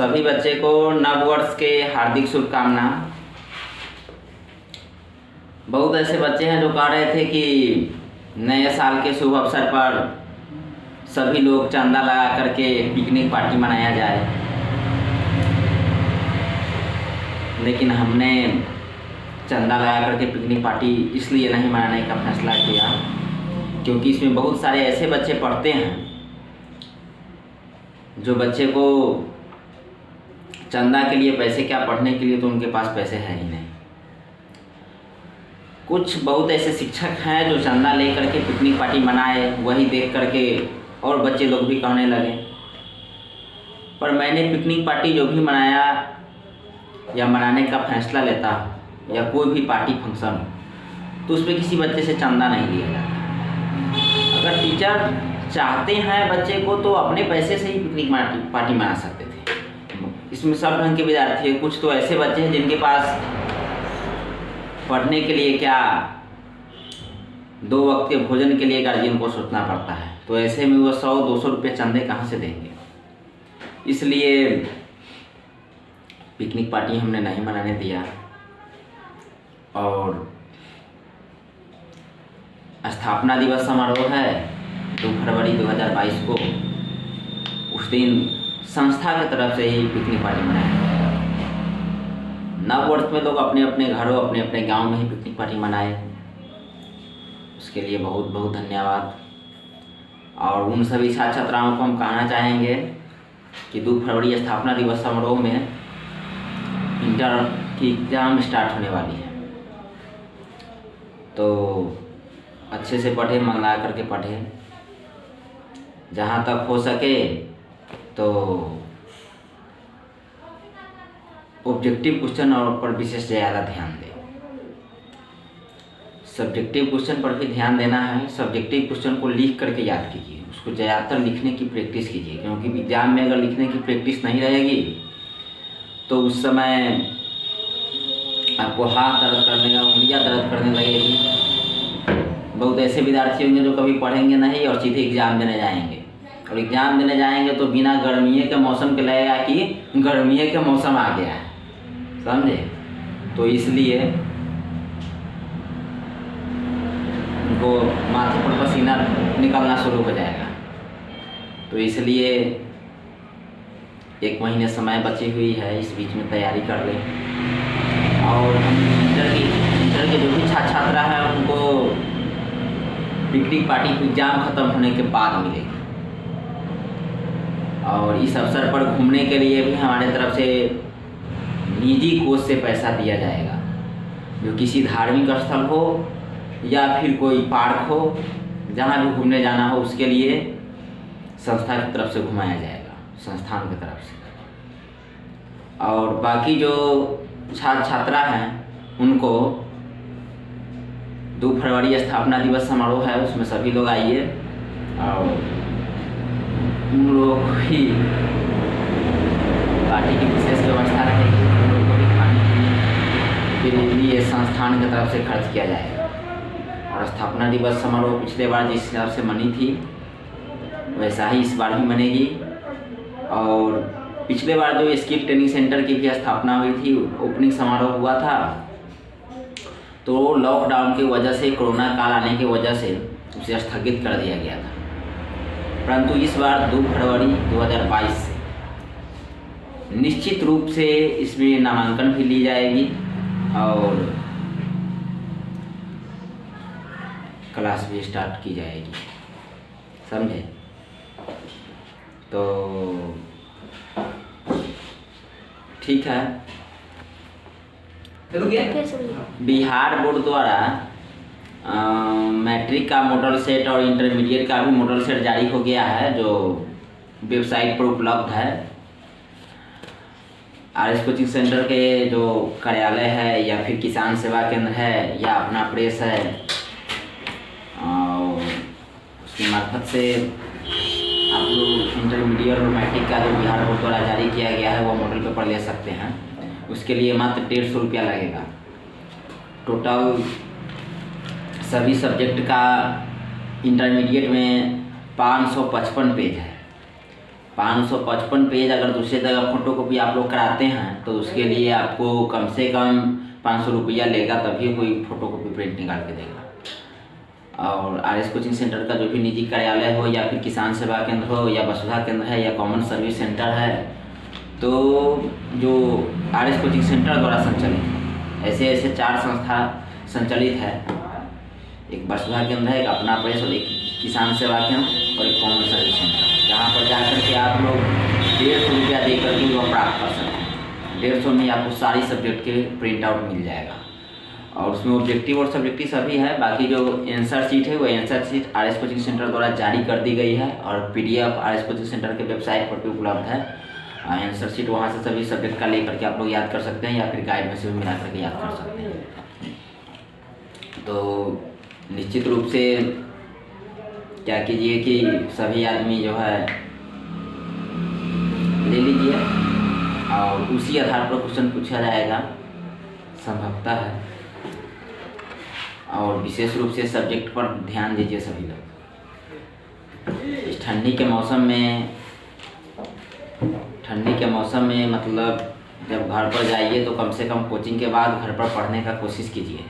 सभी बच्चे को नव वर्ष के हार्दिक शुभकामना। बहुत ऐसे बच्चे हैं जो कह रहे थे कि नए साल के शुभ अवसर पर सभी लोग चंदा लगा करके पिकनिक पार्टी मनाया जाए, लेकिन हमने चंदा लगा करके पिकनिक पार्टी इसलिए नहीं मनाने का फैसला किया क्योंकि इसमें बहुत सारे ऐसे बच्चे पढ़ते हैं जो बच्चे को चंदा के लिए पैसे क्या, पढ़ने के लिए तो उनके पास पैसे हैं ही नहीं। कुछ बहुत ऐसे शिक्षक हैं जो चंदा ले करके पिकनिक पार्टी मनाए, वही देख करके और बच्चे लोग भी कहने लगे। पर मैंने पिकनिक पार्टी जो भी मनाया या मनाने का फैसला लेता या कोई भी पार्टी फंक्शन हो तो उसमें किसी बच्चे से चंदा नहीं लिया जाता। अगर टीचर चाहते हैं बच्चे को तो अपने पैसे से ही पिकनिक पार्टी मना सकते थे। इसमें सब ढंग के विद्यार्थी हैं, कुछ तो ऐसे बच्चे हैं जिनके पास पढ़ने के लिए क्या 2 वक्त के भोजन के लिए गार्जियन को सोचना पड़ता है, तो ऐसे में वो 100-200 रुपये चंदे कहाँ से देंगे। इसलिए पिकनिक पार्टी हमने नहीं मनाने दिया। और स्थापना दिवस समारोह है 2 फरवरी 2022 को, उस दिन संस्था की तरफ से ही पिकनिक पार्टी मनाया जाएगा। नव वर्ष में लोग अपने अपने घरों अपने अपने गांव में ही पिकनिक पार्टी मनाए, उसके लिए बहुत बहुत धन्यवाद। और उन सभी छात्र छात्राओं को हम कहना चाहेंगे कि 2 फरवरी स्थापना दिवस समारोह में इंटर की एग्ज़ाम स्टार्ट होने वाली है, तो अच्छे से पढ़े, मंगला करके पढ़े। जहाँ तक हो सके तो ऑब्जेक्टिव क्वेश्चन और पर विशेष ज़्यादा ध्यान दें। सब्जेक्टिव क्वेश्चन पर भी ध्यान देना है। सब्जेक्टिव क्वेश्चन को लिख करके याद कीजिए, उसको ज़्यादातर लिखने की प्रैक्टिस कीजिए, क्योंकि एग्जाम में अगर लिखने की प्रैक्टिस नहीं रहेगी तो उस समय आपको हाथ दर्द करने का, उंगलियाँ दर्द करने लगेगी। बहुत ऐसे विद्यार्थी होंगे जो कभी पढ़ेंगे नहीं और सीधे एग्ज़ाम देने जाएंगे, और एग्ज़ाम देने जाएंगे तो बिना गर्मियों के मौसम के लगेगा कि गर्मियों के मौसम आ गया है, समझे। तो इसलिए उनको माथे पर पसीना निकलना शुरू हो जाएगा। तो इसलिए 1 महीने समय बची हुई है, इस बीच में तैयारी कर लें। और हम इंटर के जो भी छात्र छात्रा हैं उनको पिकनिक पार्टी एग्ज़ाम ख़त्म होने के बाद मिलेगी। और इस अवसर पर घूमने के लिए भी हमारे तरफ से निजी कोष से पैसा दिया जाएगा, जो किसी धार्मिक स्थल हो या फिर कोई पार्क हो, जहाँ भी घूमने जाना हो उसके लिए संस्था की तरफ से घुमाया जाएगा, संस्थान की तरफ से। और बाकी जो छात्र छात्रा हैं उनको 2 फरवरी स्थापना दिवस समारोह है, उसमें सभी लोग आइए। और उन लोगों को भी पार्टी की विशेष व्यवस्था रहेगी, उन लोगों को भी खाने के लिए संस्थान की तरफ से खर्च किया जाएगा। और स्थापना दिवस समारोह पिछले बार जिस हिसाब से मनी थी वैसा ही इस बार भी मनेगी। और पिछले बार जो स्किल ट्रेनिंग सेंटर की भी स्थापना हुई थी, ओपनिंग समारोह हुआ था, तो लॉकडाउन की वजह से, कोरोना काल आने की वजह से उसे स्थगित कर दिया गया था। परंतु इस बार 2 फरवरी 2022 से निश्चित रूप से इसमें नामांकन भी ली जाएगी और क्लास भी स्टार्ट की जाएगी, समझे। तो ठीक है। बिहार बोर्ड द्वारा मैट्रिक का मॉडल सेट और इंटरमीडिएट का भी मॉडल सेट जारी हो गया है, जो वेबसाइट पर उपलब्ध है। आरएस कोचिंग सेंटर के जो कार्यालय है या फिर किसान सेवा केंद्र है या अपना प्रेस है, और उसके मार्फत से आप लोग इंटरमीडिएट और मैट्रिक का जो बिहार बोर्ड द्वारा जारी किया गया है वो मॉडल पेपर ले सकते हैं। उसके लिए मात्र 150 रुपया लगेगा। टोटल सभी सब्जेक्ट का इंटरमीडिएट में 555 पेज है। 555 पेज अगर दूसरी जगह फोटोकॉपी आप लोग कराते हैं तो उसके लिए आपको कम से कम 500 रुपया लेगा, तभी कोई फोटोकॉपी प्रिंट निकाल के देगा। और आरएस कोचिंग सेंटर का जो भी निजी कार्यालय हो या फिर किसान सेवा केंद्र हो या वसुधा केंद्र है या कॉमन सर्विस सेंटर है, तो जो आरएस कोचिंग सेंटर द्वारा संचालित ऐसे 4 संस्था संचालित है। एक वसुधा केंद्र है, एक अपना प्रेस और एक किसान सेवा केंद्र और एक कॉमन सर्विस सेंटर, जहाँ पर जाकर के आप लोग 150 रुपया देकर के वह प्राप्त कर सकते हैं। 150 में आपको सारी सब्जेक्ट के प्रिंट आउट मिल जाएगा और उसमें ऑब्जेक्टिव और सब्जेक्टिव सभी है। बाकी जो आंसर शीट है वो answer sheet RS coaching centre द्वारा जारी कर दी गई है और PDF आरएस कोचिंग सेंटर के वेबसाइट पर भी उपलब्ध है। आंसर शीट वहाँ से सभी सब्जेक्ट का लेकर के आप लोग याद कर सकते हैं या फिर गाइड में से भी मिला करके याद कर सकते हैं। तो निश्चित रूप से क्या कीजिए कि सभी आदमी जो है ले लीजिए और उसी आधार पर क्वेश्चन पूछा जाएगा संभवतः है। और विशेष रूप से सब्जेक्ट पर ध्यान दीजिए सभी लोग। इस ठंडी के मौसम में मतलब जब घर पर जाइए तो कम से कम कोचिंग के बाद घर पर पढ़ने का कोशिश कीजिए।